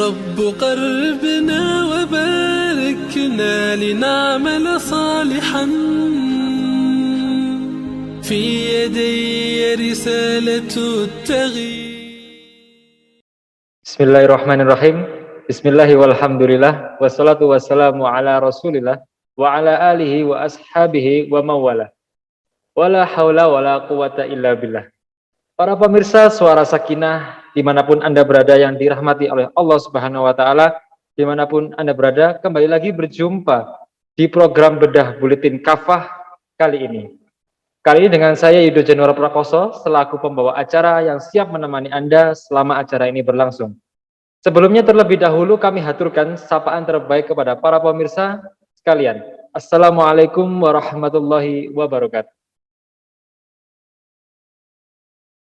رب قربنا وباركنا لنعمل صالحا في يدي رسالة التغيير. Bismillahirrahmanirrahim. Bismillahi walhamdulillah. Wassalatu wassalamu ala rasulillah wa ala alihi wa ashabihi wa mawala. Wala hawla wala quwata illa billah. Para pemirsa Suara Sakinah, dimanapun Anda berada yang dirahmati oleh Allah Subhanahu wa Ta'ala, dimanapun Anda berada, kembali lagi berjumpa di program Bedah Buletin Kafah kali ini. Kali ini dengan saya Yudo Januar Prakoso selaku pembawa acara yang siap menemani Anda selama acara ini berlangsung. Sebelumnya terlebih dahulu kami haturkan sapaan terbaik kepada para pemirsa sekalian. Assalamualaikum warahmatullahi wabarakatuh.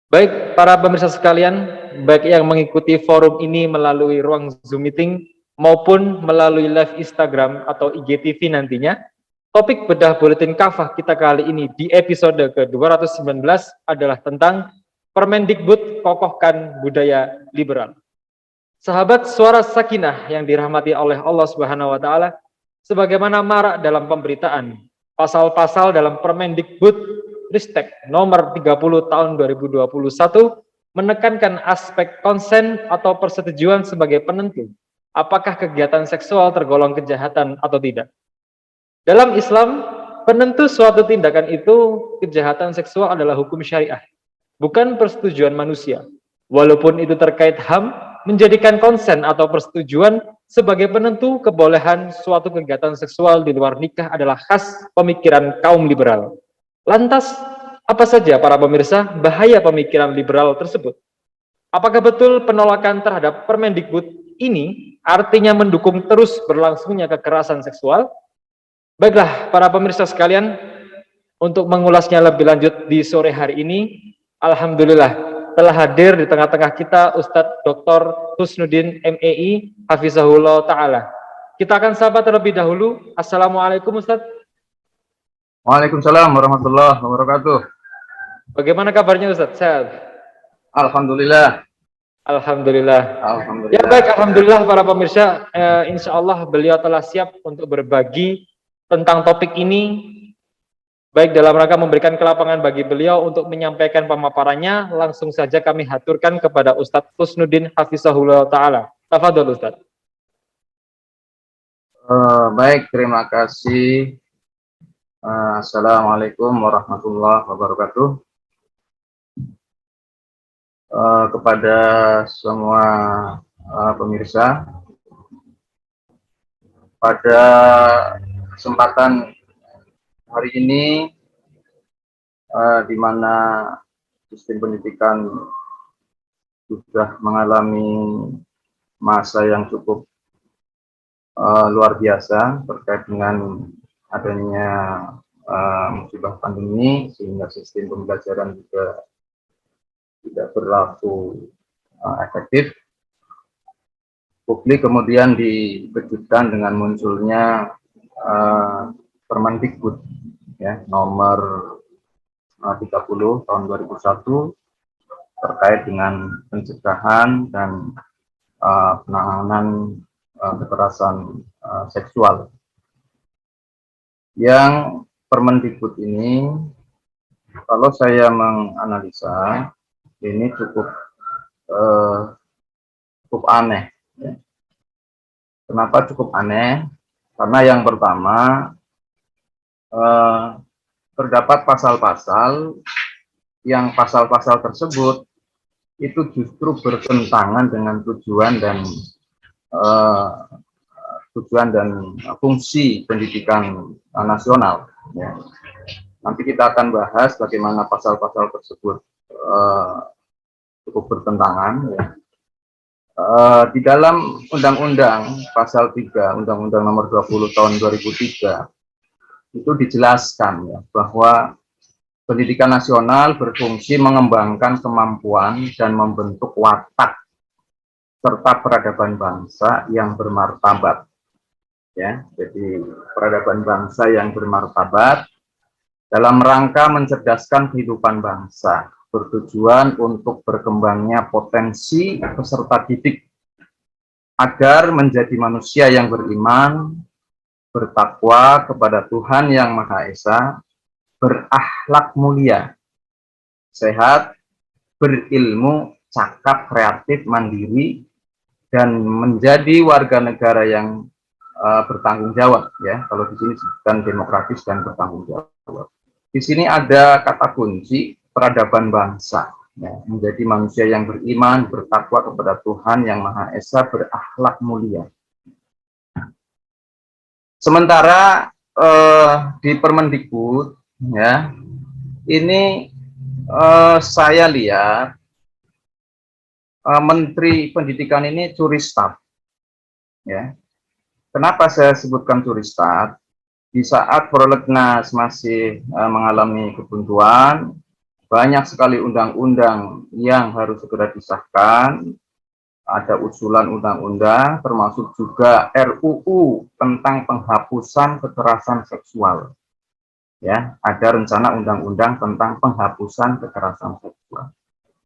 Baik para pemirsa sekalian, baik yang mengikuti forum ini melalui ruang Zoom meeting maupun melalui live Instagram atau IGTV nantinya, topik Bedah Buletin Kafah kita kali ini di episode ke-219 adalah tentang Permendikbud Kokohkan Budaya Liberal. Sahabat Suara Sakinah yang dirahmati oleh Allah Subhanahu wa Ta'ala, sebagaimana marak dalam pemberitaan, pasal-pasal dalam Permendikbud Ristek nomor 30 tahun 2021 menekankan aspek konsen atau persetujuan sebagai penentu apakah kegiatan seksual tergolong kejahatan atau tidak. Dalam Islam, penentu suatu tindakan itu kejahatan seksual adalah hukum syariah, bukan persetujuan manusia. Walaupun itu terkait HAM, menjadikan konsen atau persetujuan sebagai penentu kebolehan suatu kegiatan seksual di luar nikah adalah khas pemikiran kaum liberal. Lantas, apa saja para pemirsa bahaya pemikiran liberal tersebut? Apakah betul penolakan terhadap Permendikbud ini artinya mendukung terus berlangsungnya kekerasan seksual? Baiklah para pemirsa sekalian, untuk mengulasnya lebih lanjut di sore hari ini, alhamdulillah telah hadir di tengah-tengah kita Ustadz Dr. Husnuddin MEI Hafizahullah Ta'ala. Kita akan sapa terlebih dahulu. Assalamualaikum Ustadz. Waalaikumsalam warahmatullahi wabarakatuh. Bagaimana kabarnya Ustadz? Sehat? Alhamdulillah. Alhamdulillah. Alhamdulillah. Ya baik, alhamdulillah para pemirsa, insya Allah beliau telah siap untuk berbagi tentang topik ini. Baik dalam rangka memberikan kelapangan bagi beliau untuk menyampaikan pemaparannya, langsung saja kami haturkan kepada Ustadz Husnuddin Hafizahullah Ta'ala. Tafadhol Ustadz. Baik, terima kasih. Assalamualaikum warahmatullahi wabarakatuh. Kepada semua pemirsa, pada kesempatan hari ini, di mana sistem pendidikan sudah mengalami masa yang cukup luar biasa terkait dengan adanya musibah pandemi, sehingga sistem pembelajaran juga tidak berlaku efektif. Publik kemudian dikejutkan dengan munculnya Permendikbud ya, nomor 30 tahun 2001 terkait dengan pencegahan dan penanganan kekerasan seksual. Yang Permendikbud ini, kalau saya menganalisa, ini cukup aneh. Ya. Kenapa cukup aneh? Karena yang pertama, terdapat pasal-pasal yang pasal-pasal tersebut itu justru bertentangan dengan tujuan dan fungsi pendidikan nasional. Ya. Nanti kita akan bahas bagaimana pasal-pasal tersebut cukup bertentangan. Ya. Di dalam Undang-Undang Pasal 3, Undang-Undang Nomor 20 Tahun 2003, itu dijelaskan ya, bahwa pendidikan nasional berfungsi mengembangkan kemampuan dan membentuk watak serta peradaban bangsa yang bermartabat. Ya, jadi peradaban bangsa yang bermartabat dalam rangka mencerdaskan kehidupan bangsa, bertujuan untuk berkembangnya potensi peserta didik agar menjadi manusia yang beriman, bertakwa kepada Tuhan Yang Maha Esa, berakhlak mulia, sehat, berilmu, cakap, kreatif, mandiri, dan menjadi warga negara yang bertanggung jawab, ya. Kalau di sini disebutkan demokratis dan bertanggung jawab. Di sini ada kata kunci peradaban bangsa, ya. Menjadi manusia yang beriman, bertakwa kepada Tuhan Yang Maha Esa, berakhlak mulia. Sementara di Permendikbud, ya, ini saya lihat Menteri Pendidikan ini curi start, ya. Kenapa saya sebutkan curi start? Di saat prolegnas masih mengalami kebuntuan, banyak sekali undang-undang yang harus segera disahkan. Ada usulan undang-undang, termasuk juga RUU tentang penghapusan kekerasan seksual. Ya, ada rencana undang-undang tentang penghapusan kekerasan seksual.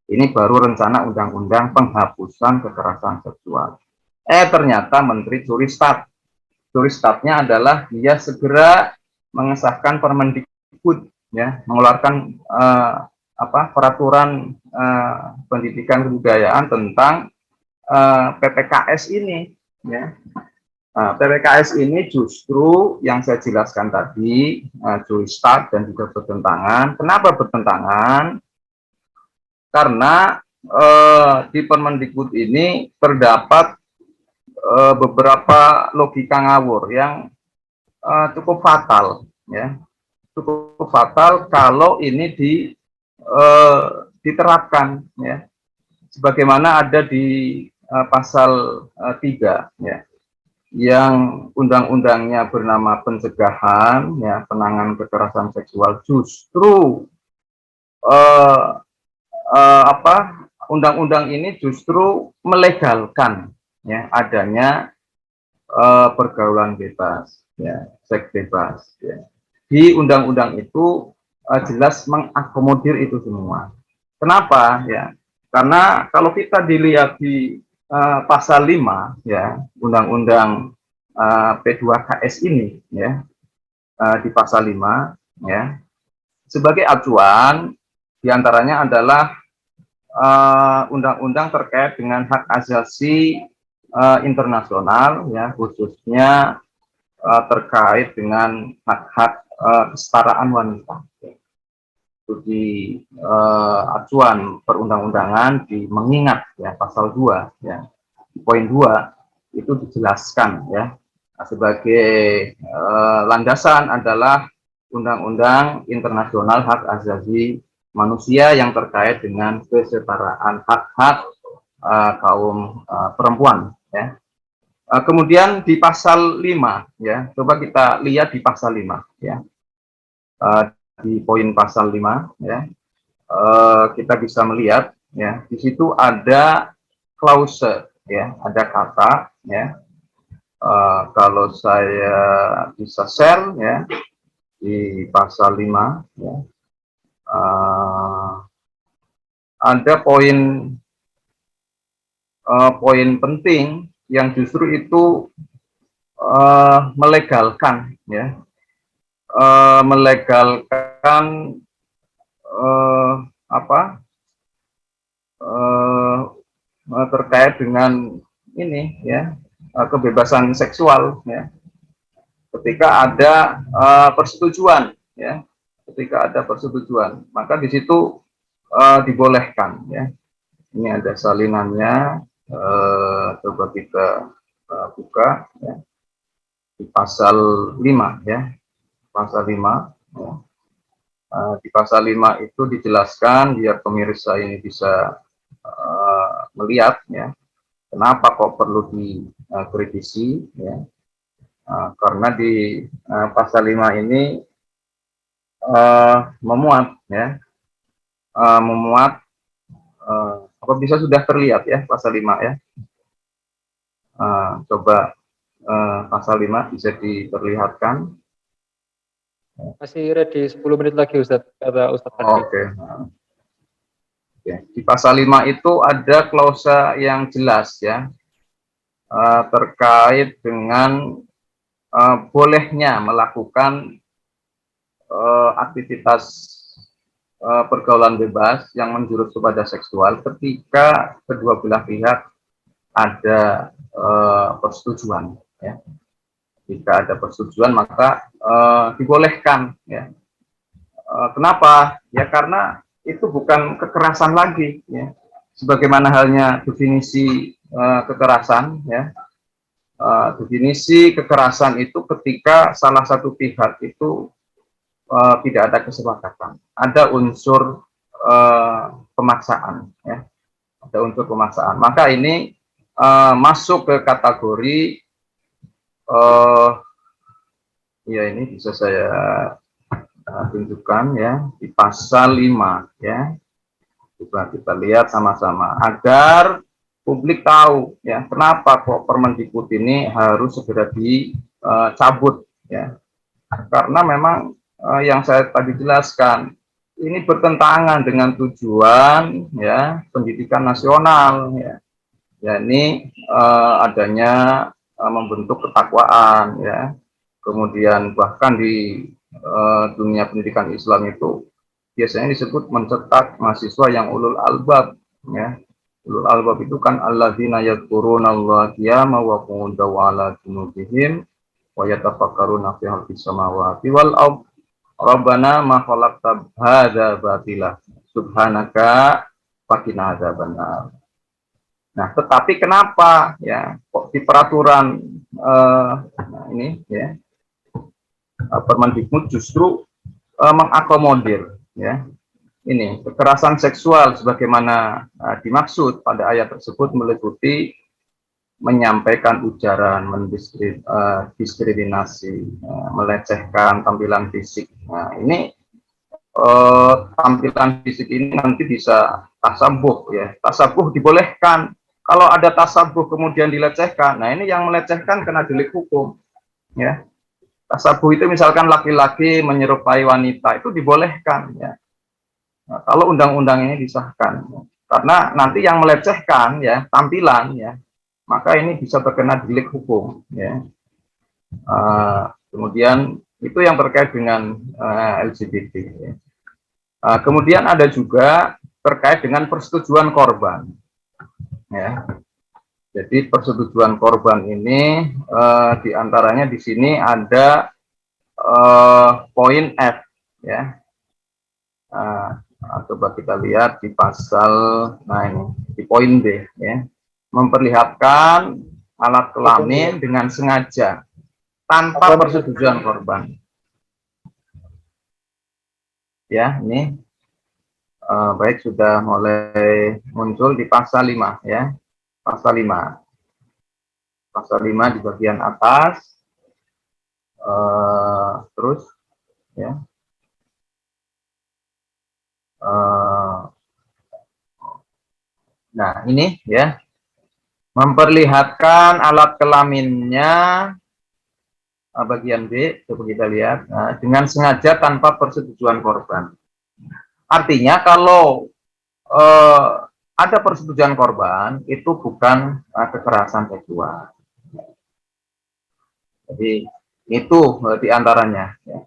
Ini baru rencana undang-undang penghapusan kekerasan seksual. Ternyata Menteri curi start. Curi startnya adalah dia segera mengesahkan Permendikbud, ya, mengeluarkan peraturan pendidikan kebudayaan tentang PPKS ini, ya. PPKS ini justru yang saya jelaskan tadi, curi start dan juga bertentangan. Kenapa bertentangan? Karena di Permendikbud ini terdapat beberapa logika ngawur yang cukup fatal, ya. Cukup fatal kalau ini diterapkan, ya. Sebagaimana ada di pasal 3, ya, yang undang-undangnya bernama pencegahan, ya, penanganan kekerasan seksual, justru undang-undang ini justru melegalkan, ya, adanya pergaulan bebas, ya, seks bebas, ya. Di undang-undang itu jelas mengakomodir itu semua. Kenapa? Ya, karena kalau kita dilihat di pasal 5, ya, undang-undang P2KS ini, ya, di pasal 5, ya, sebagai acuan diantaranya adalah undang-undang terkait dengan hak asasi internasional, ya, khususnya terkait dengan hak-hak kesetaraan wanita. Itu di acuan perundang-undangan di mengingat, ya, pasal 2, ya, poin 2 itu dijelaskan, ya, sebagai landasan adalah Undang-Undang Internasional Hak Asasi Manusia yang terkait dengan kesetaraan hak-hak kaum perempuan, ya. Kemudian di pasal 5, ya, coba kita lihat di pasal 5, ya. Di poin pasal 5, ya, kita bisa melihat, ya, di situ ada klause, ya, ada kata, ya, kalau saya bisa share, ya, di pasal 5, ya, ada poin penting yang justru itu melegalkan, ya, melegalkan terkait dengan ini, ya, kebebasan seksual, ya, ketika ada persetujuan, ya, ketika ada persetujuan, maka di situ dibolehkan, ya. Ini ada salinannya, coba kita buka, ya, di pasal 5, ya, pasal 5, ya. Di pasal 5 itu dijelaskan biar pemirsa ini bisa melihat, ya, kenapa kok perlu dikritisi, ya. Karena di pasal 5 ini memuat, ya, memuat apa bisa sudah terlihat, ya, pasal 5, ya. Coba pasal 5 bisa diperlihatkan. Masih ready 10 menit lagi, Ustadz, kata Ustadz. Oke. Di pasal 5 itu ada klausa yang jelas, ya. terkait dengan bolehnya melakukan aktivitas pergaulan bebas yang menjurus kepada seksual ketika kedua belah pihak ada persetujuan. Ya. Jika ada persetujuan maka dibolehkan. Ya. Kenapa? Ya karena itu bukan kekerasan lagi. Ya. Sebagaimana halnya definisi kekerasan, ya. Definisi kekerasan itu ketika salah satu pihak itu tidak ada kesepakatan, ada unsur pemaksaan, ya. Ada unsur pemaksaan. Maka ini masuk ke kategori, ya ini bisa saya tunjukkan ya di pasal 5, ya. Coba kita lihat sama-sama agar publik tahu ya kenapa kok Permendikbud ini harus segera dicabut, ya. Karena memang yang saya tadi jelaskan ini bertentangan dengan tujuan ya pendidikan nasional, ya. Yakni adanya membentuk ketakwaan, ya. Kemudian bahkan di dunia pendidikan Islam itu biasanya disebut mencetak mahasiswa yang ulul albab, ya. Ulul albab itu kan alladzina yadhkurunallaha qiyaman wa qu'udan wa 'ala junubihim wa yatafakkaruna fi khalqis samawati wal ardh rabbana ma khalaqta hadza batila subhanaka faqina adzabannar. Nah, tetapi kenapa ya kok di peraturan ini ya Permendikbud justru mengakomodir ya ini kekerasan seksual sebagaimana dimaksud pada ayat tersebut meliputi menyampaikan ujaran, mendiskriminasi, melecehkan tampilan fisik. Nah, ini tampilan fisik ini nanti bisa tasabuh, ya. Tasabuh dibolehkan. Kalau ada tasabuh kemudian dilecehkan, nah ini yang melecehkan kena delik hukum, ya. Tasabuh itu misalkan laki-laki menyerupai wanita itu dibolehkan, ya. Nah, kalau undang-undang ini disahkan, karena nanti yang melecehkan ya tampilan, ya, maka ini bisa terkena delik hukum, ya. Kemudian itu yang terkait dengan LGBT, ya. Kemudian ada juga terkait dengan persetujuan korban, ya. Jadi persetujuan korban ini diantaranya di sini ada poin F, ya. Coba kita lihat di pasal, nah ini di poin B, ya, memperlihatkan alat kelamin dengan sengaja tanpa persetujuan korban, ya. Ini baik sudah mulai muncul di pasal 5, ya, pasal 5 di bagian atas, terus ya. Nah, ini ya, memperlihatkan alat kelaminnya bagian B, coba kita lihat, dengan sengaja tanpa persetujuan korban. Artinya kalau ada persetujuan korban, itu bukan kekerasan seksual. Jadi itu diantaranya. Ya.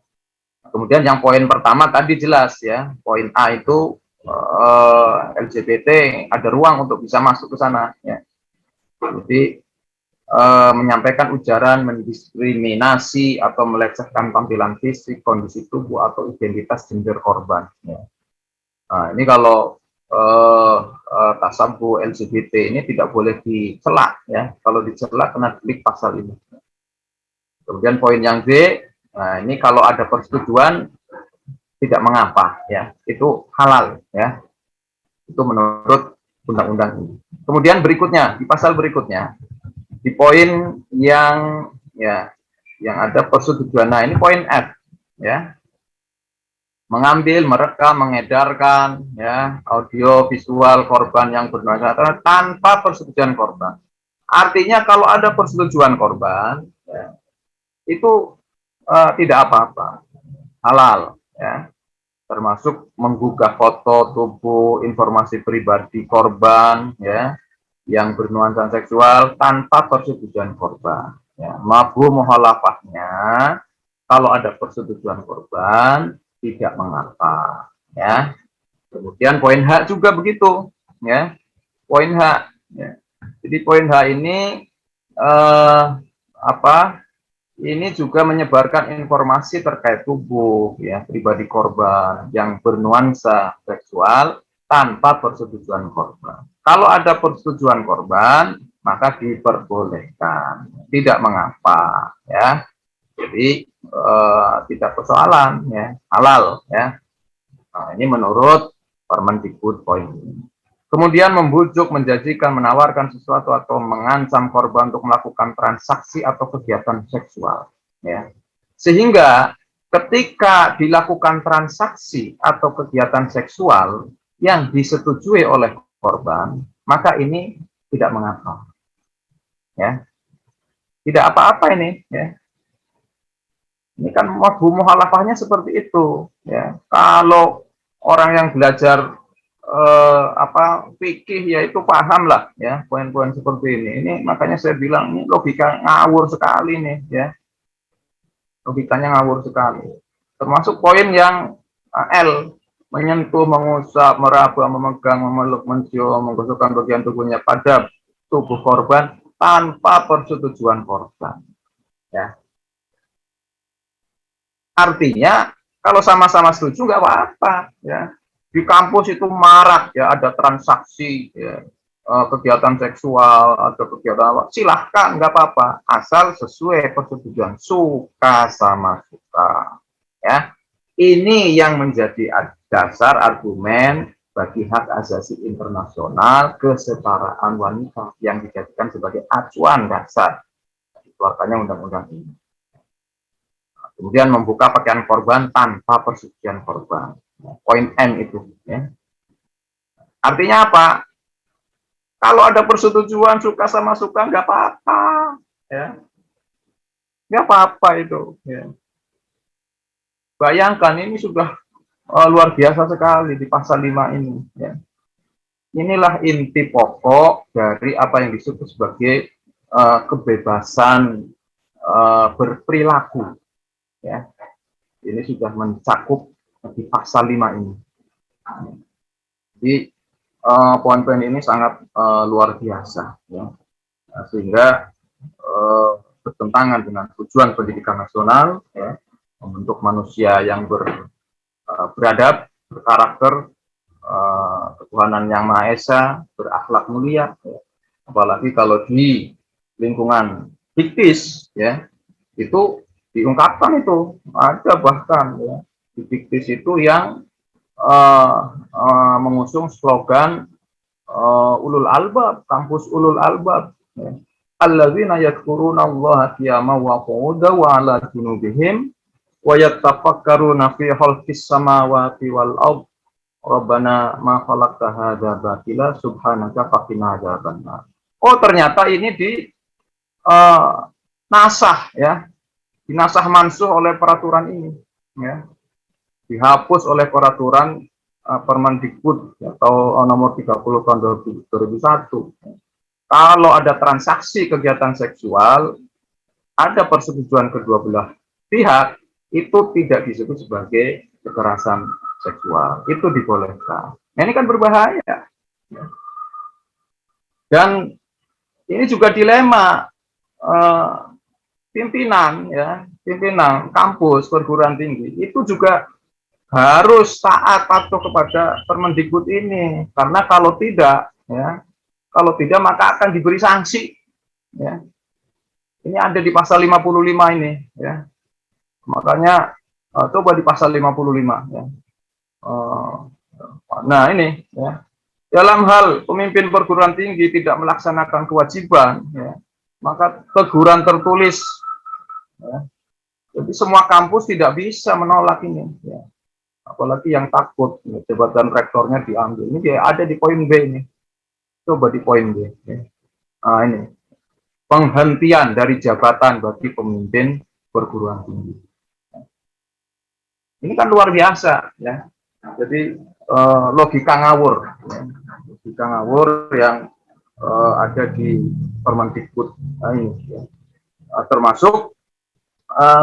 Kemudian yang poin pertama tadi jelas, ya, poin A itu LGBT ada ruang untuk bisa masuk ke sana, ya. Jadi menyampaikan ujaran, mendiskriminasi atau melecehkan tampilan fisik, kondisi tubuh atau identitas gender korban, ya. Nah, ini kalau tasabuh LGBT ini tidak boleh dicela, ya. Kalau dicela kena delik pasal ini. Kemudian poin yang B, nah ini kalau ada persetujuan tidak mengapa, ya, itu halal, ya, itu menurut undang-undang ini. Kemudian berikutnya di pasal berikutnya di poin yang ya yang ada persetujuan, nah ini poin F, ya, mengambil, merekam, mengedarkan, ya, audio visual korban yang bernuansa tanpa persetujuan korban. Artinya kalau ada persetujuan korban, ya, itu tidak apa-apa, halal, ya. Termasuk menggugah foto tubuh, informasi pribadi korban, ya, yang bernuansa seksual tanpa persetujuan korban. Ya, mafhum mukhalafahnya kalau ada persetujuan korban tidak mengapa. Ya. Kemudian poin H juga begitu. Ya, poin H. Ya. Jadi poin H ini ini juga menyebarkan informasi terkait tubuh ya pribadi korban yang bernuansa seksual tanpa persetujuan korban. Kalau ada persetujuan korban, maka diperbolehkan, tidak mengapa ya. Jadi tidak persoalan ya, halal ya. Nah, ini menurut Permendikbud poin ini. Kemudian membujuk, menjanjikan, menawarkan sesuatu atau mengancam korban untuk melakukan transaksi atau kegiatan seksual. Ya. Sehingga ketika dilakukan transaksi atau kegiatan seksual yang disetujui oleh korban, maka ini tidak mengapa. Ya. Tidak apa-apa ini. Ya. Ini kan mafhum mukhalafahnya seperti itu. Ya. Kalau orang yang belajar fikih yaitu paham lah ya poin-poin seperti ini. Ini makanya saya bilang ini logika ngawur sekali nih ya. Logikanya ngawur sekali. Termasuk poin yang L, menyentuh, mengusap, meraba, memegang, memeluk, mencium, menggosokkan bagian tubuhnya pada tubuh korban tanpa persetujuan korban. Ya. Artinya kalau sama-sama setuju nggak apa-apa ya. Di kampus itu marak ya, ada transaksi ya, kegiatan seksual atau kegiatan apa, silahkan nggak apa-apa asal sesuai persetujuan, suka sama suka ya. Ini yang menjadi dasar argumen bagi hak asasi internasional kesetaraan wanita yang dijadikan sebagai acuan dasar dikeluarkannya undang-undang ini. Kemudian membuka pakaian korban tanpa persetujuan korban. Poin M itu. Ya. Artinya apa? Kalau ada persetujuan suka sama suka nggak apa-apa. Ya. Nggak apa-apa itu. Ya. Bayangkan ini sudah luar biasa sekali di pasal 5 ini. Ya. Inilah inti pokok dari apa yang disebut sebagai kebebasan berperilaku. Ya. Ini sudah mencakup di pasal 5 ini. Jadi poin-poin ini sangat luar biasa ya. Sehingga bertentangan dengan tujuan pendidikan nasional ya, membentuk manusia yang beradab, berkarakter, ketuhanan yang Maha Esa, berakhlak mulia ya. Apalagi kalau di lingkungan fiktif ya, itu diungkapkan itu ada bahkan ya di fiktif itu yang mengusung slogan ulul albab, kampus ulul albab ya. Alladzina yadhkurunallaha qiyaman wa qu'udan wa 'ala junubihim wa yatafakkaruna fi khalqis samawati wal ard rabbana ma khalaqta hadza batila subhanaka faqina adzabannar. Oh ternyata ini di nasah ya, dinasah mansuh oleh peraturan ini ya, dihapus oleh peraturan Permendikbud atau nomor 30 tahun 2001. Kalau ada transaksi kegiatan seksual, ada persetujuan kedua belah pihak, itu tidak disebut sebagai kekerasan seksual, itu dibolehkan. Nah, ini kan berbahaya. Dan ini juga dilema pimpinan ya, pimpinan kampus perguruan tinggi itu juga harus taat patuh kepada Permendikbud ini, karena kalau tidak ya, kalau tidak maka akan diberi sanksi ya. Ini ada di pasal 55 ini ya. Makanya coba di pasal 55 ya. Nah ini ya, dalam hal pemimpin perguruan tinggi tidak melaksanakan kewajiban ya, maka teguran tertulis ya. Jadi semua kampus tidak bisa menolak ini ya. Apalagi yang takut ya, jabatan rektornya diambil. Ini dia ada di poin B ini. Coba di poin B ya. Nah ini penghentian dari jabatan bagi pemimpin perguruan tinggi. Ini kan luar biasa ya. Jadi logika ngawur ya. Logika ngawur yang ada di Permendikbud ini, ya. Termasuk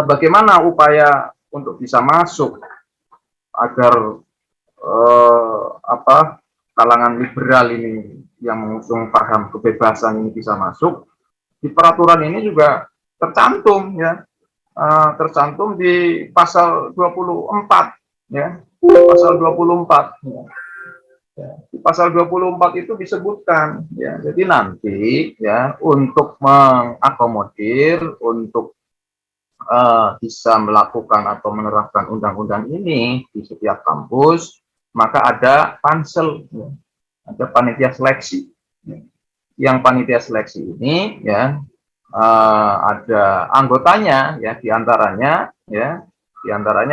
bagaimana upaya untuk bisa masuk agar kalangan liberal ini yang mengusung paham kebebasan ini bisa masuk. Di peraturan ini juga tercantum, ya, tercantum di pasal 24, ya, pasal 24, ya. Di pasal 24 itu disebutkan, ya, jadi nanti, ya, untuk mengakomodir, untuk bisa melakukan atau menerapkan undang-undang ini di setiap kampus, maka ada pansel, ya, ada panitia seleksi. Yang panitia seleksi ini, ya, ada anggotanya, ya, diantaranya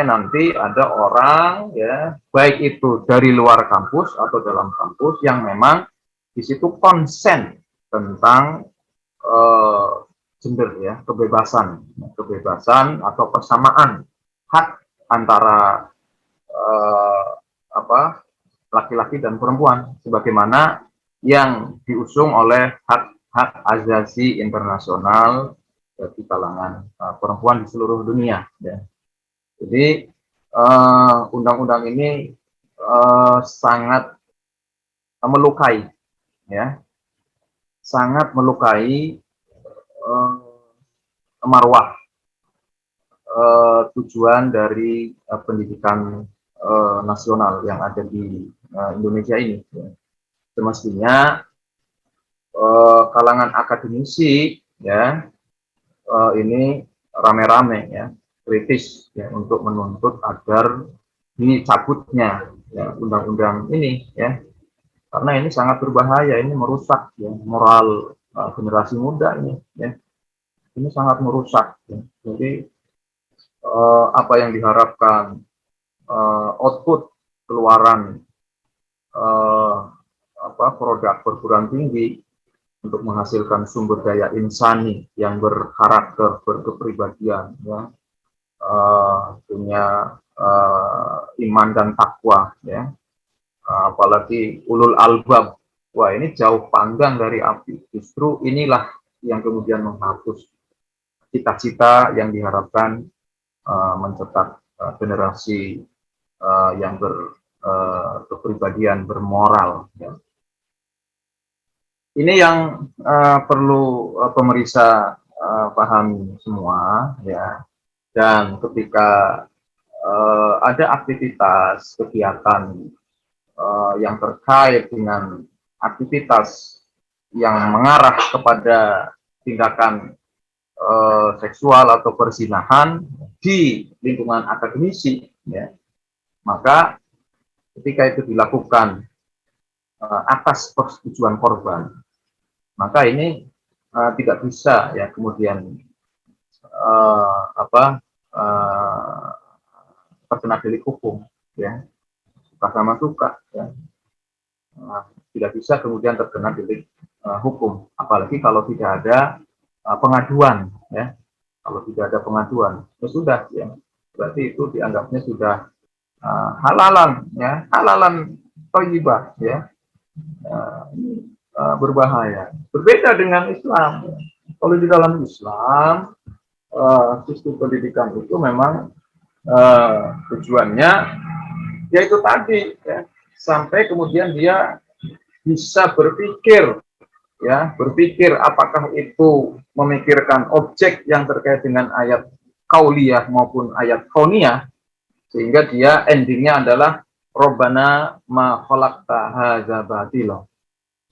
nanti ada orang, ya, baik itu dari luar kampus atau dalam kampus yang memang di situ konsen tentang gender, ya, kebebasan atau persamaan hak antara laki-laki dan perempuan, sebagaimana yang diusung oleh hak asasi internasional di kalangan perempuan di seluruh dunia, ya. Jadi undang-undang ini sangat melukai, ya, sangat melukai marwah tujuan dari pendidikan nasional yang ada di Indonesia ini, ya. Semestinya kalangan akademisi, ya, ini rame-rame, ya, kritis, ya, untuk menuntut agar dicabutnya, ya, undang-undang ini, ya, karena ini sangat berbahaya, ini merusak, ya, moral generasi muda ini, ya, ini sangat merusak, ya. Jadi apa yang diharapkan output keluaran produk perguruan tinggi untuk menghasilkan sumber daya insani yang berkarakter, berkepribadian, ya, punya iman dan takwa, ya, apalagi ulul albab. Wah, ini jauh panggang dari api. Justru inilah yang kemudian menghapus cita-cita yang diharapkan mencetak generasi yang berkepribadian, bermoral, ya. Ini yang perlu pemeriksa pahami semua, ya. Dan ketika ada aktivitas kegiatan yang terkait dengan aktivitas yang mengarah kepada tindakan seksual atau perzinahan di lingkungan akademisi, ya, maka ketika itu dilakukan atas persetujuan korban, maka ini tidak bisa, ya, kemudian terkena delik hukum, ya, suka sama suka, ya. Tidak bisa kemudian terkena delik hukum, apalagi kalau tidak ada pengaduan, ya. Kalau tidak ada pengaduan, ya sudah, ya, berarti itu dianggapnya sudah halalan, ya, halalan thayyibah, ya. Berbahaya. Berbeda dengan Islam. Kalau di dalam Islam, sistem pendidikan itu memang tujuannya yaitu tadi, ya, sampai kemudian dia bisa berpikir, ya, berpikir apakah itu memikirkan objek yang terkait dengan ayat kauliyah maupun ayat kauniyah, sehingga dia endingnya adalah Rabbana ma khalaqta hadza batila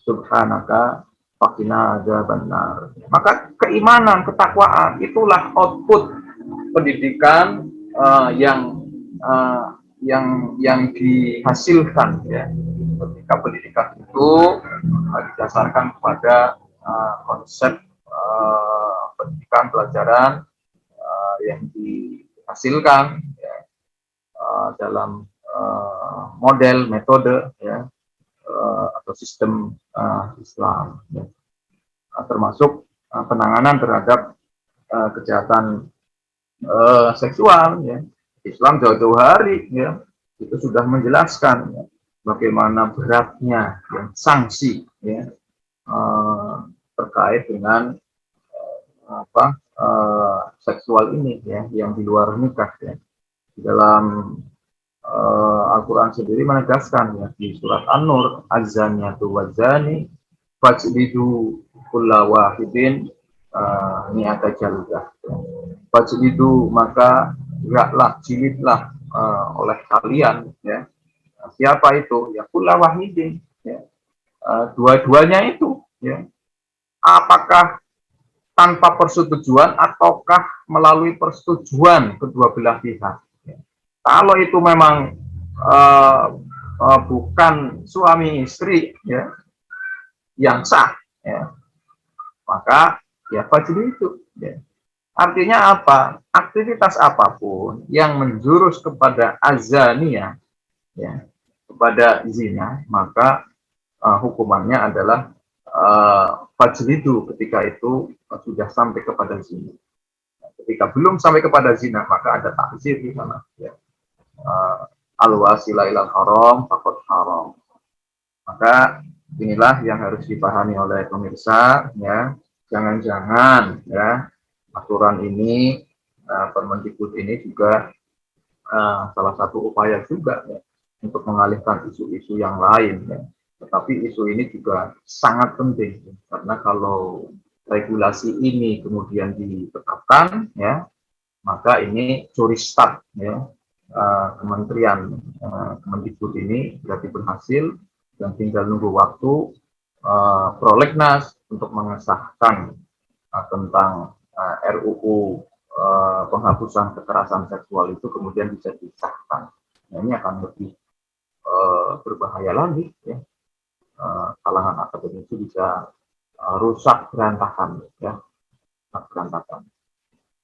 subhanaka faqina adzabannar. Maka keimanan, ketakwaan itulah output pendidikan yang dihasilkan, ya, ketika pendidikan itu didasarkan kepada konsep pendidikan pelajaran yang dihasilkan, ya, dalam model metode, ya, atau sistem Islam, ya. Termasuk penanganan terhadap kejahatan seksual, ya. Islam jauh-jauh hari, ya, itu sudah menjelaskan, ya, bagaimana beratnya, ya, sanksi, ya, terkait dengan seksual ini ya, yang di luar nikah ya. Di dalam Al-Quran sendiri menegaskan ya, di surat An-Nur, az-zaniyatu waz-zani fajlidu kulla wahidin mi'ata jaldah. Fajlidu, maka geraklah, jilidlah oleh kalian ya. Siapa itu? Ya kulla wahidin ya. Dua-duanya itu ya. Apakah tanpa persetujuan ataukah melalui persetujuan kedua belah pihak? Kalau itu memang bukan suami istri ya yang sah ya, maka ya fajri itu ya. Artinya apa? Aktivitas apapun yang menjurus kepada azania ya, kepada zina, maka hukumannya adalah fajri itu ketika itu sudah sampai kepada zina. Ketika belum sampai kepada zina, maka ada takzir di sana ya. Al-wasila ilal haram faqad haram. Maka inilah yang harus dipahami oleh pemirsa ya. Jangan-jangan ya aturan ini Permendikbud ini juga salah satu upaya juga ya, untuk mengalihkan isu-isu yang lain ya. Tetapi isu ini juga sangat penting ya, karena kalau regulasi ini kemudian ditetapkan ya, maka ini curi start ya. Kementerian Kemendikbud ini berarti berhasil dan tinggal nunggu waktu prolegnas untuk mengesahkan tentang RUU penghapusan kekerasan seksual itu kemudian bisa disahkan. Nah, ini akan lebih berbahaya lagi ya. Kalangan akademisi bisa rusak berantakan ya, berantakan.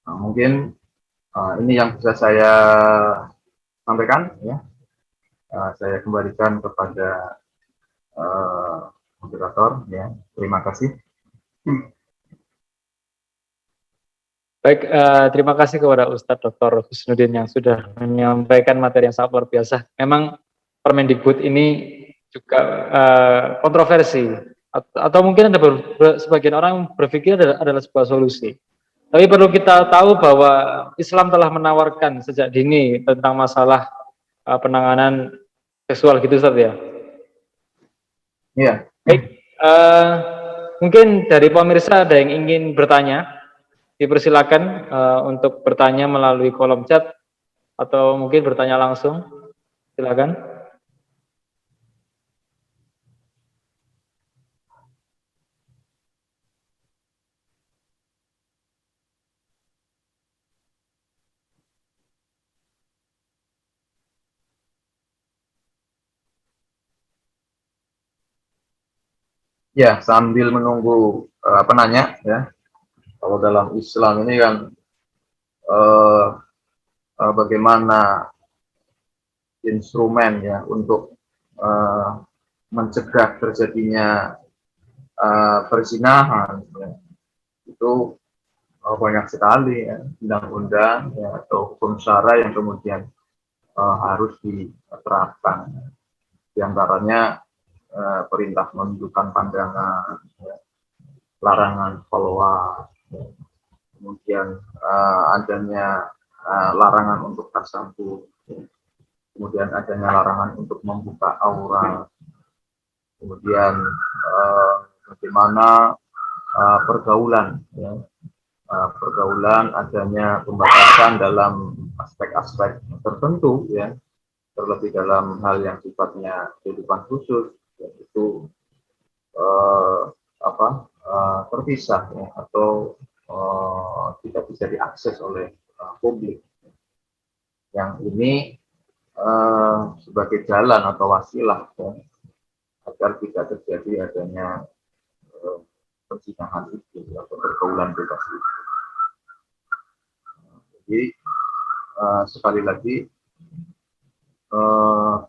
Nah, mungkin ini yang bisa saya sampaikan ya. Saya kembalikan kepada moderator ya. Terima kasih. Baik, terima kasih kepada Ustadz Dr. Husnuddin yang sudah menyampaikan materi yang sangat luar biasa. Memang Permendikbud ini juga kontroversi, atau mungkin ada sebagian orang berpikir adalah sebuah solusi. Tapi perlu kita tahu bahwa Islam telah menawarkan sejak dini tentang masalah penanganan seksual gitu, Ustaz ya. Iya. Baik, mungkin dari pemirsa ada yang ingin bertanya, dipersilakan untuk bertanya melalui kolom chat atau mungkin bertanya langsung, silakan. Ya, sambil menunggu penanya ya. Kalau dalam Islam ini kan bagaimana instrumen ya untuk mencegah terjadinya perzinahan ya. Itu banyak sekali ya, undang-undang ya, atau hukum syara yang kemudian harus diterapkan. Di antaranya perintah menunjukkan pandangan, ya, larangan follow-up, ya. Kemudian adanya larangan untuk tasabuh, ya. Kemudian adanya larangan untuk membuka aurat, kemudian bagaimana pergaulan, ya. Pergaulan adanya pembatasan dalam aspek-aspek tertentu, ya, terlebih dalam hal yang sifatnya kehidupan khusus, yaitu terpisah ya, atau tidak bisa diakses oleh publik. Yang ini sebagai jalan atau wasilah ya, agar tidak terjadi adanya perzinahan itu atau pergaulan bebas itu. Jadi sekali lagi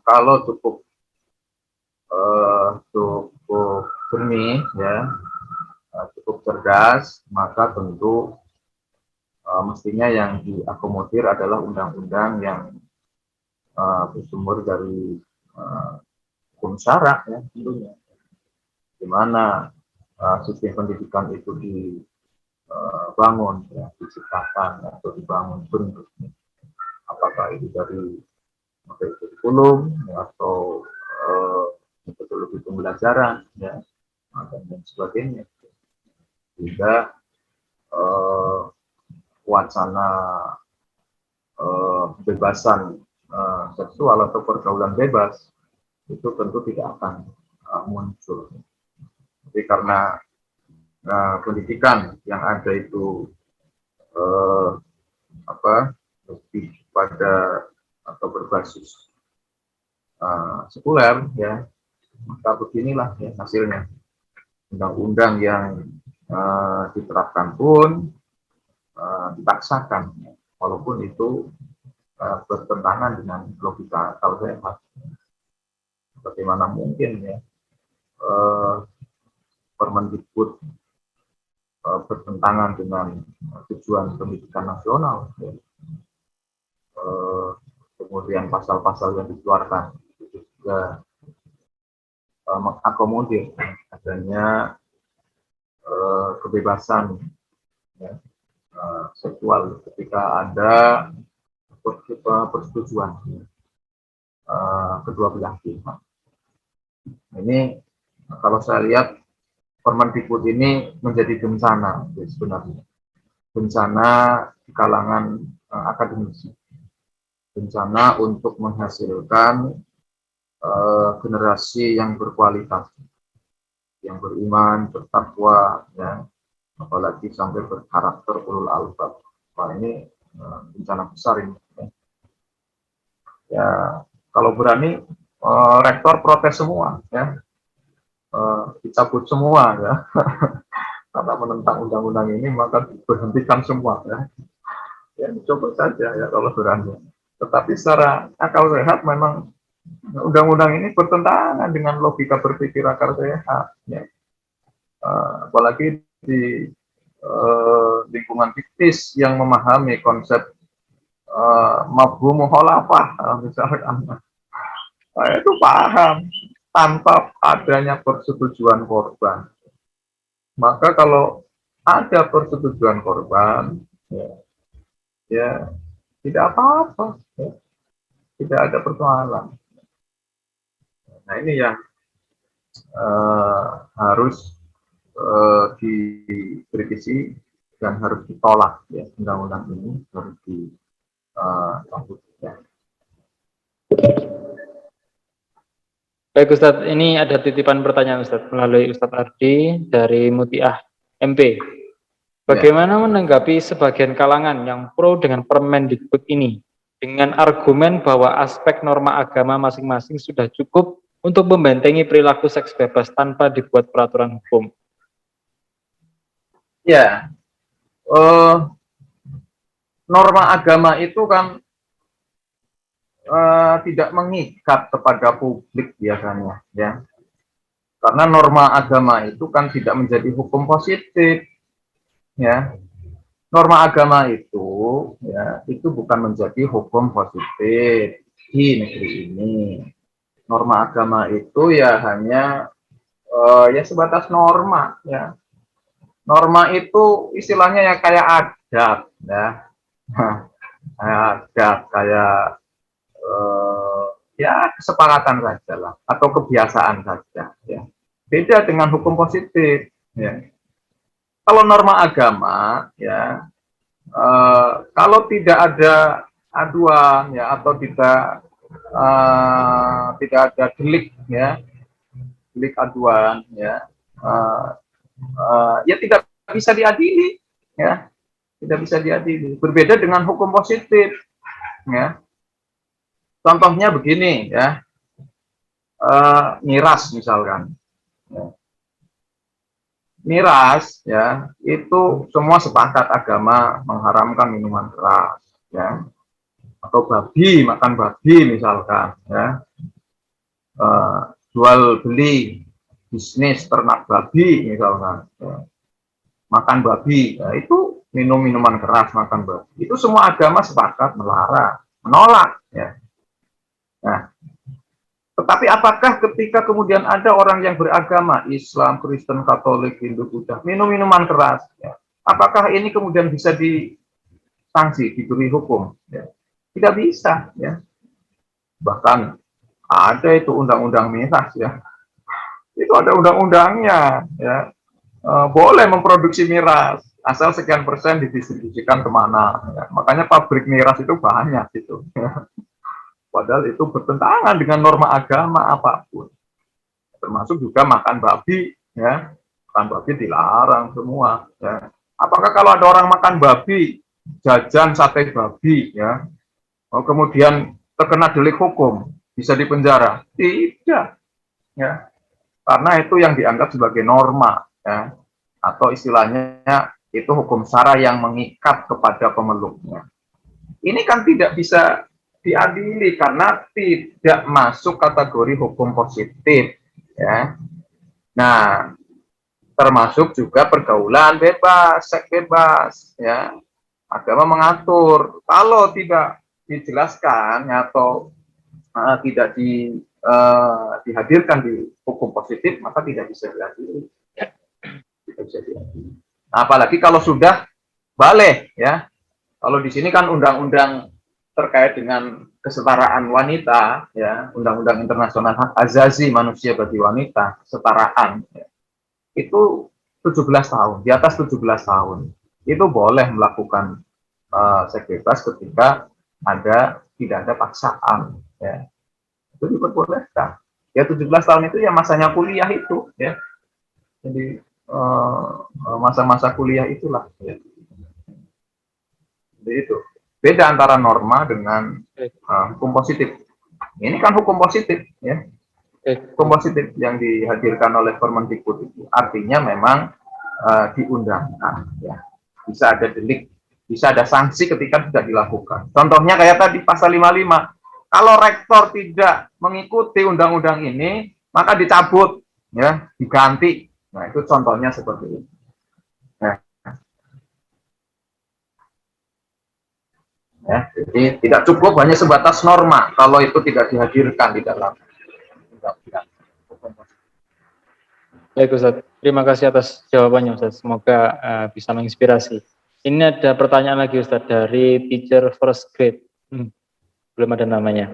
kalau cukup jernih ya, cukup cerdas, maka tentu mestinya yang diakomodir adalah undang-undang yang bersumber dari hukum syara ya tentunya, di mana sistem pendidikan itu dibangun, ya, diciptakan atau dibangun bentuknya. Apakah itu dari materi kurikulum ya, atau metodologi pembelajaran, ya, dan lain sebagainya. Sehingga wacana kebebasan seksual atau pergaulan bebas itu tentu tidak akan muncul. Jadi karena pendidikan yang ada itu lebih pada atau berbasis sekuler, ya, maka beginilah ya hasilnya. Undang-undang yang diterapkan pun dipaksakan, walaupun itu bertentangan dengan logika akal sehat. Bagaimana mungkin ya Permendikbud bertentangan dengan tujuan pendidikan nasional, ya. Kemudian pasal-pasal yang dikeluarkan itu juga mengakomodir adanya kebebasan, ya, seksual ketika ada persetujuan kedua belah pihak. Ini kalau saya lihat Permendikbud ini menjadi bencana sebenarnya, bencana di kalangan akademisi, bencana untuk menghasilkan generasi yang berkualitas, yang beriman, bertakwa, ya, apalagi sampai berkarakter ulul albab. Wah, ini bencana besar ini. Ya, kalau berani rektor protes semua, ya, dicabut semua, ya. Karena menentang undang-undang ini maka berhentikan semua, ya. Ya, coba saja ya kalau berani. Tetapi secara akal sehat memang undang-undang ini bertentangan dengan logika berpikir akal sehat, ya. Apalagi di lingkungan fiktif yang memahami konsep mafhum mukhalafah, misalkan, itu paham tanpa adanya persetujuan korban. Maka kalau ada persetujuan korban, ya tidak apa-apa, ya. Tidak ada persoalan. Nah, ini yang harus dikritisi dan harus ditolak, ya, undang-undang ini harus dicabut, ya. Baik Ustadz, ini ada titipan pertanyaan Ustadz melalui Ustadz Ardi dari Mutiah MP. Bagaimana menanggapi sebagian kalangan yang pro dengan Permendikbud ini dengan argumen bahwa aspek norma agama masing-masing sudah cukup untuk membentengi perilaku seks bebas tanpa dibuat peraturan hukum? Ya, norma agama itu kan tidak mengikat kepada publik biasanya, ya. Karena norma agama itu kan tidak menjadi hukum positif, ya. Norma agama itu, ya, itu bukan menjadi hukum positif di negeri ini. Norma agama itu ya hanya ya sebatas norma, ya. Norma itu istilahnya ya kayak adat, ya. Adat kayak ya kesepakatan saja lah, atau kebiasaan saja, ya. Beda dengan hukum positif, ya. Kalau norma agama, ya, kalau tidak ada aduan, ya, atau tidak ada delik, ya, delik aduan, ya, ya tidak bisa diadili, ya, tidak bisa diadili. Berbeda dengan hukum positif, ya. Contohnya begini, ya, miras misalkan, ya. Miras, ya, itu semua sepakat agama mengharamkan minuman keras, ya, atau babi, makan babi misalkan, ya, jual beli bisnis ternak babi misalkan, ya. Makan babi, ya, itu minum minuman keras, makan babi, itu semua agama sepakat melarang, menolak, ya. Nah, Tetapi apakah ketika kemudian ada orang yang beragama Islam, Kristen, Katolik, Hindu, Buddha minum minuman keras, ya, apakah ini kemudian bisa disanksi, diberi hukum? Ya, tidak bisa, ya. Bahkan ada itu undang-undang miras, ya. Itu ada undang-undangnya, ya. Boleh memproduksi miras asal sekian persen didistribusikan kemana, ya. Makanya pabrik miras itu banyak itu, ya. Padahal itu bertentangan dengan norma agama apapun, termasuk juga makan babi, ya. Makan babi dilarang semua, ya. Apakah kalau ada orang makan babi, jajan sate babi, ya, kemudian terkena delik hukum, bisa dipenjara? Tidak, ya. Karena itu yang dianggap sebagai norma, ya, atau istilahnya itu hukum syara yang mengikat kepada pemeluknya. Ini kan tidak bisa diadili karena tidak masuk kategori hukum positif, ya. Nah, termasuk juga pergaulan bebas, seks bebas, ya. Agama mengatur kalau tidak dijelaskan atau tidak dihadirkan di hukum positif, maka tidak bisa diadili. Tidak bisa diadili. Nah, apalagi kalau sudah balik, ya. Kalau di sini kan undang-undang terkait dengan kesetaraan wanita, ya, Undang-Undang Internasional Hak Asasi Manusia bagi Wanita, kesetaraan, ya, itu 17 tahun, di atas 17 tahun, itu boleh melakukan seks bebas ketika tidak ada paksaan, ya, itu diperbolehkan. Ya 17 tahun itu ya masanya kuliah itu, ya, jadi masa-masa kuliah itulah, ya. Jadi itu beda antara norma dengan hukum positif. Ini kan hukum positif, ya. Hukum positif yang dihadirkan oleh Permendikbud itu artinya memang diundangkan, ya. Bisa ada delik, bisa ada sanksi ketika tidak dilakukan. Contohnya kayak tadi pasal 55. Kalau rektor tidak mengikuti undang-undang ini, maka dicabut, ya, diganti. Nah, itu contohnya seperti ini. Ya, jadi tidak cukup hanya sebatas norma kalau itu tidak dihadirkan di dalam undang-undang. Baik Ustaz, terima kasih atas jawabannya Ustaz, semoga bisa menginspirasi. Ini ada pertanyaan lagi Ustaz dari teacher first grade. Belum ada namanya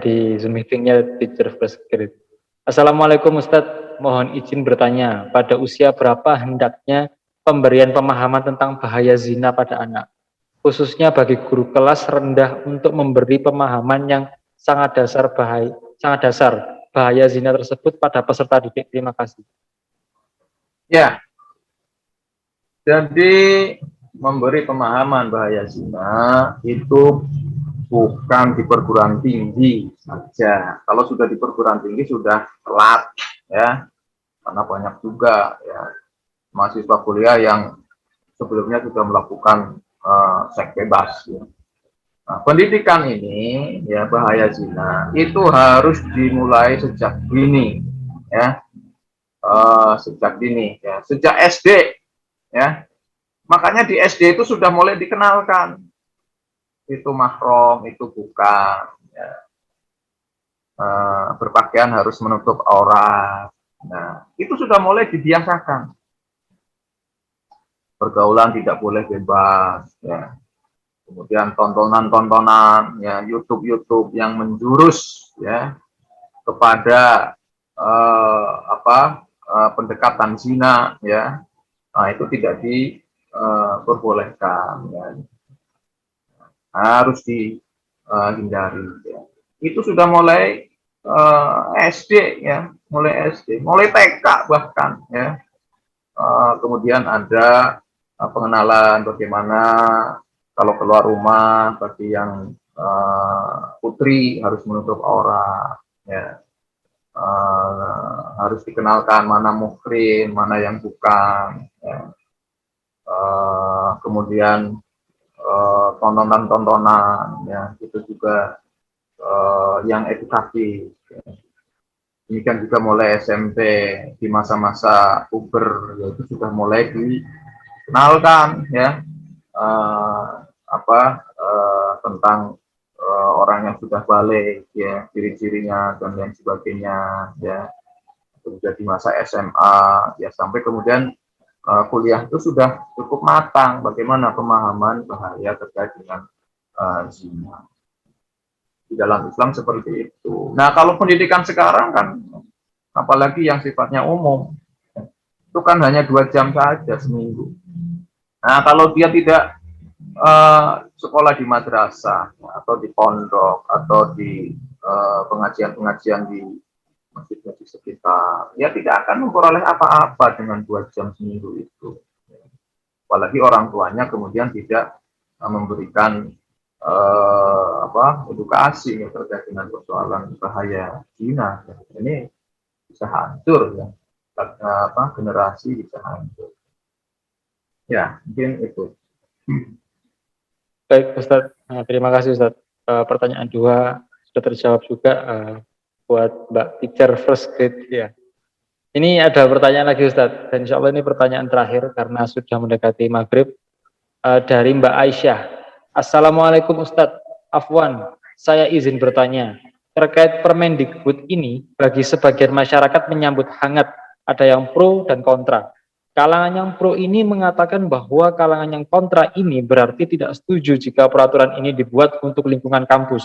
di Zoom meetingnya teacher first grade. Assalamualaikum Ustaz, mohon izin bertanya, pada usia berapa hendaknya pemberian pemahaman tentang bahaya zina pada anak? Khususnya bagi guru kelas rendah untuk memberi pemahaman yang sangat dasar bahaya zina tersebut pada peserta didik. Terima kasih. Ya, jadi memberi pemahaman bahaya zina itu bukan di perguruan tinggi saja. Kalau sudah di perguruan tinggi sudah telat, ya, karena banyak juga, ya, mahasiswa kuliah yang sebelumnya sudah melakukan seks bebas, ya. Nah, pendidikan ini, ya, bahaya zina itu harus dimulai sejak dini, ya, sejak dini, ya, sejak SD, ya. Makanya di SD itu sudah mulai dikenalkan itu mahram, itu bukan, ya. Berpakaian harus menutup aurat. Nah, itu sudah mulai dibiasakan. Pergaulan tidak boleh bebas, ya. Kemudian tontonan-tontonan, ya, YouTube yang menjurus, ya, kepada pendekatan zina, ya. Nah, itu tidak diperbolehkan, ya. Harus dihindari, ya. Itu sudah mulai SD, ya, mulai SD, mulai TK bahkan, ya. Kemudian ada pengenalan bagaimana kalau keluar rumah bagi yang putri harus menutup aurat, ya. Harus dikenalkan mana muhrim, mana yang bukan, ya. Kemudian tontonan-tontonan, ya, itu juga yang edukatif, ya. Ini kan juga mulai SMP, di masa-masa puber, yaitu sudah mulai dikenalkan, ya, tentang orang yang sudah balik, ya, ciri-cirinya dan lain sebagainya, ya, kemudian di masa SMA, ya, sampai kemudian kuliah itu sudah cukup matang bagaimana pemahaman bahaya terkait dengan zina. Di dalam Islam seperti itu. Nah, kalau pendidikan sekarang kan, apalagi yang sifatnya umum, itu kan hanya 2 jam saja seminggu. Nah, kalau dia tidak sekolah di madrasah atau di pondok atau di pengajian-pengajian di masjid-masjid sekitar, ya tidak akan memperoleh apa-apa dengan 2 jam seminggu itu. Apalagi orang tuanya kemudian tidak memberikan edukasi yang terkait dengan persoalan bahaya zina. Ini bisa hancur, ya, generasi bisa hancur. Ya, mungkin itu. Baik Ustadz, terima kasih Ustadz. Pertanyaan 2 sudah terjawab juga buat Mbak Teacher First Grade, ya. Ini ada pertanyaan lagi Ustadz, dan insya Allah ini pertanyaan terakhir karena sudah mendekati maghrib, dari Mbak Aisyah. Assalamualaikum Ustadz, Afwan, saya izin bertanya, terkait Permendikbud ini, bagi sebagian masyarakat menyambut hangat, ada yang pro dan kontra. Kalangan yang pro ini mengatakan bahwa kalangan yang kontra ini berarti tidak setuju jika peraturan ini dibuat untuk lingkungan kampus.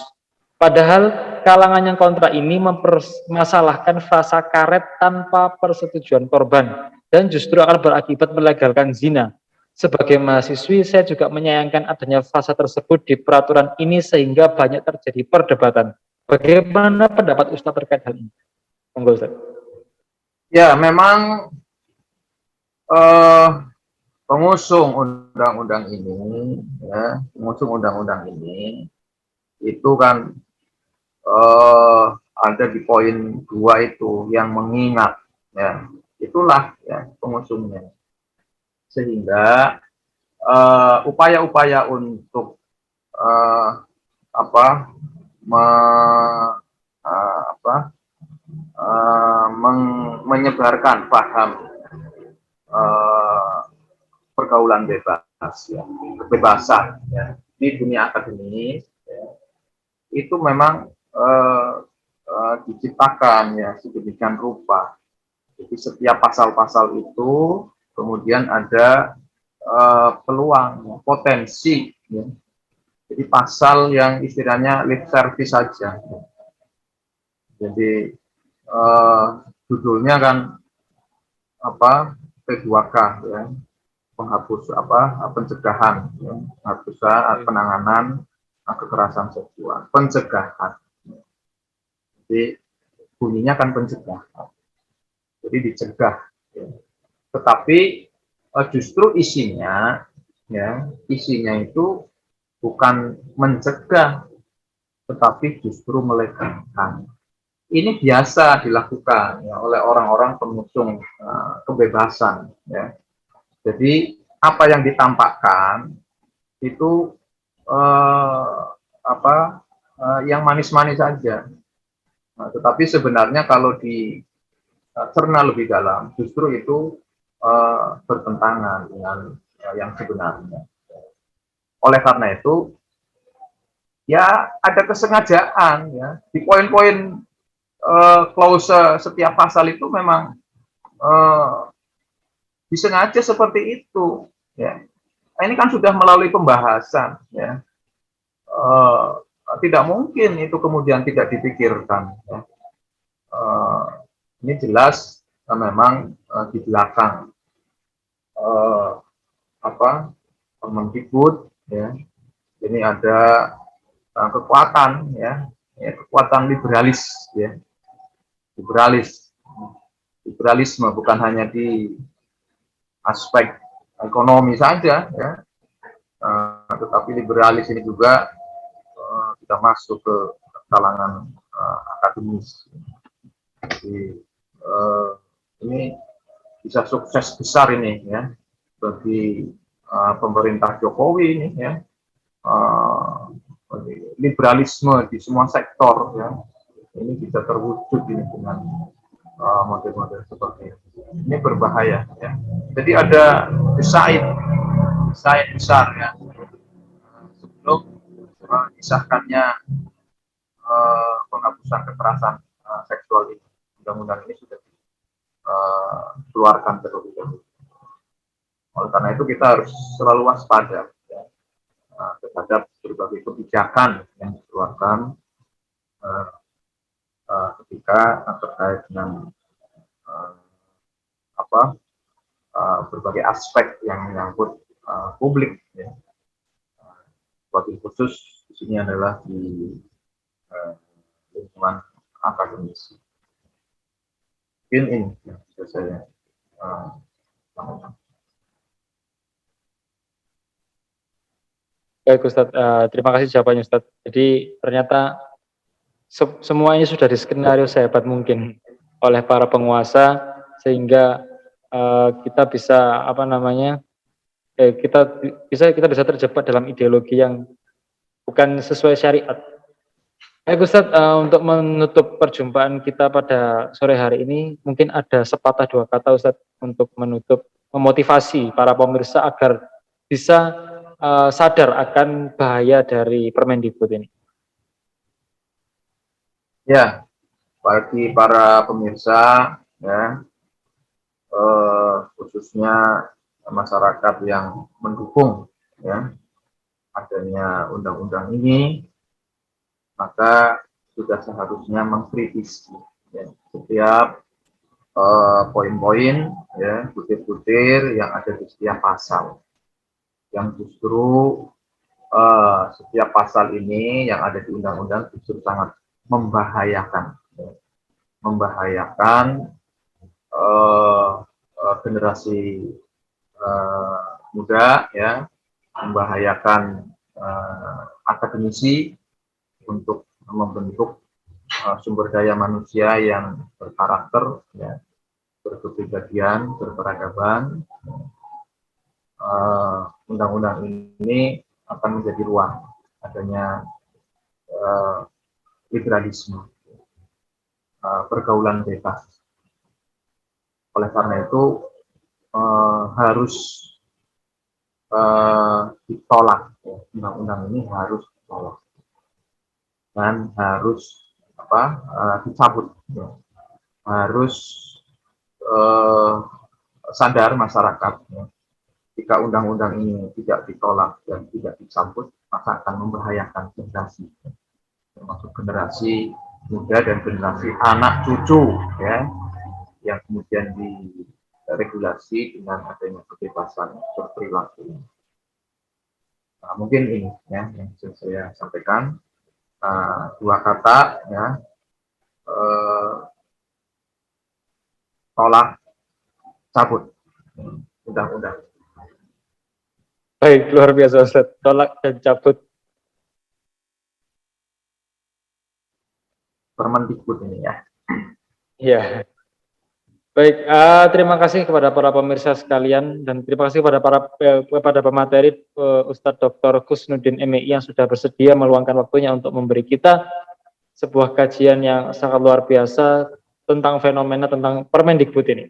Padahal kalangan yang kontra ini mempermasalahkan frasa karet tanpa persetujuan korban dan justru akan berakibat melegalkan zina. Sebagai mahasiswi, saya juga menyayangkan adanya frasa tersebut di peraturan ini sehingga banyak terjadi perdebatan. Bagaimana pendapat Ustadz terkait hal ini? Monggo Ustadz. Ya, memang pengusung undang-undang ini, ya, itu kan ada di poin 2 itu yang mengingat, ya, itulah, ya, pengusungnya. Sehingga upaya-upaya untuk menyebarkan paham pergaulan bebas, ya, kebebasan, ya, di dunia akademis, ya, itu memang diciptakan, ya, sedemikian rupa. Jadi setiap pasal-pasal itu kemudian ada peluang, potensi, ya. Jadi pasal yang istilahnya lip service saja. Jadi judulnya kan P2K, ya, pencegahan, ya, penghapusan penanganan kekerasan seksual, pencegahan. Jadi bunyinya kan pencegahan. Jadi dicegah, ya. Tetapi justru isinya, ya, itu bukan mencegah, tetapi justru melegalkan. Ini biasa dilakukan, ya, oleh orang-orang pengusung kebebasan, ya. Jadi apa yang ditampakkan itu yang manis-manis saja. Nah, tetapi sebenarnya kalau dicerna lebih dalam, justru itu bertentangan dengan yang sebenarnya. Oleh karena itu, ya, ada kesengajaan, ya, di poin-poin klause setiap pasal itu memang disengaja seperti itu, ya. Nah, ini kan sudah melalui pembahasan, ya. Tidak mungkin itu kemudian tidak dipikirkan, ya. Ini jelas memang di belakang Permendikbud, ya, ini ada kekuatan, ya, kekuatan liberalis, ya, liberalisme bukan hanya di aspek ekonomi saja, ya, tetapi liberalis ini juga sudah masuk ke kalangan akademis. Jadi ini bisa sukses besar ini, ya, bagi pemerintah Jokowi ini, ya, liberalisme di semua sektor, ya, ini bisa terwujud ini dengan model-model seperti ini. Ini berbahaya, ya. Jadi ada desain besar, ya, sebelum disahkannya penghapusan kekerasan seksual ini. Undang-undang ini sudah dikeluarkan terlebih dahulu. Oleh karena itu kita harus selalu waspada ya, terhadap berbagai kebijakan yang dikeluarkan ketika terkait dengan berbagai aspek yang menyangkut publik ya. Wabil khusus di sini adalah di lingkungan akademisi. Mungkin ini yang bisa saya sampaikan. Baik Ustadz, terima kasih jawabannya Ustadz. Jadi ternyata semuanya sudah diskenario sehebat mungkin oleh para penguasa sehingga kita bisa kita bisa terjebak dalam ideologi yang bukan sesuai syariat. Baik Ustadz, untuk menutup perjumpaan kita pada sore hari ini, mungkin ada sepatah dua kata Ustadz untuk menutup, memotivasi para pemirsa agar bisa sadar akan bahaya dari Permendikbud ini. Ya, bagi para pemirsa ya, khususnya masyarakat yang mendukung ya adanya undang-undang ini, maka sudah seharusnya mengkritisi ya, setiap poin-poin ya, butir-butir yang ada di setiap pasal, yang justru setiap pasal ini yang ada di undang-undang justru sangat membahayakan ya. Membahayakan generasi muda ya, membahayakan akademisi untuk membentuk sumber daya manusia yang berkarakter ya, berkepribadian, berperadaban. Undang-undang ini akan menjadi ruang adanya liberalisme, pergaulan bebas. Oleh karena itu harus ditolak, ya. Undang-undang ini harus ditolak dan harus dicabut. Ya. Harus sadar masyarakat. Ya. Jika undang-undang ini tidak ditolak dan tidak dicabut, maka akan membahayakan generasi, termasuk generasi muda dan generasi anak cucu, ya, yang kemudian diregulasi dengan adanya kebebasan berperilaku. Nah, mungkin ini ya yang bisa saya sampaikan, dua kata ya, tolak, cabut undang-undang. Baik, luar biasa Ustaz, tolak dan cabut Permendikbud ini ya. ya. Baik, terima kasih kepada para pemirsa sekalian dan terima kasih kepada pemateri Ustadz Dr. Kusnudin MEI yang sudah bersedia meluangkan waktunya untuk memberi kita sebuah kajian yang sangat luar biasa tentang fenomena tentang Permendikbud ini.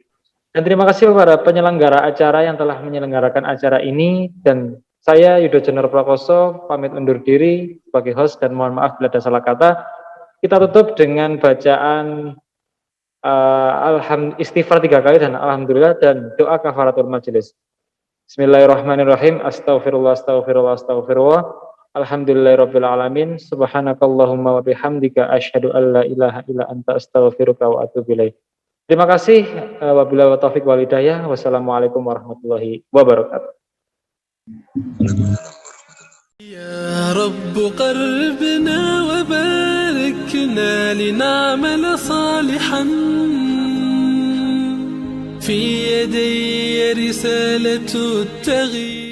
Dan terima kasih kepada penyelenggara acara yang telah menyelenggarakan acara ini, dan saya Yudo Jenner Prakoso pamit undur diri sebagai host dan mohon maaf bila ada salah kata. Kita tutup dengan bacaan istighfar 3 kali dan alhamdulillah dan doa kafaratul majelis. Bismillahirrahmanirrahim. Astaghfirullah, astaghfirullah, astaghfirullah. Alhamdulillahirabbil alamin. Subhanakallahumma wa bihamdika asyhadu an la ilaha illa anta astaghfiruka wa atubu ilaik. Terima kasih. Wabillahi taufiq wal hidayah. Wassalamualaikum warahmatullahi wabarakatuh. يا رب قربنا وباركنا لنعمل صالحا في يدي رسالة التغيير.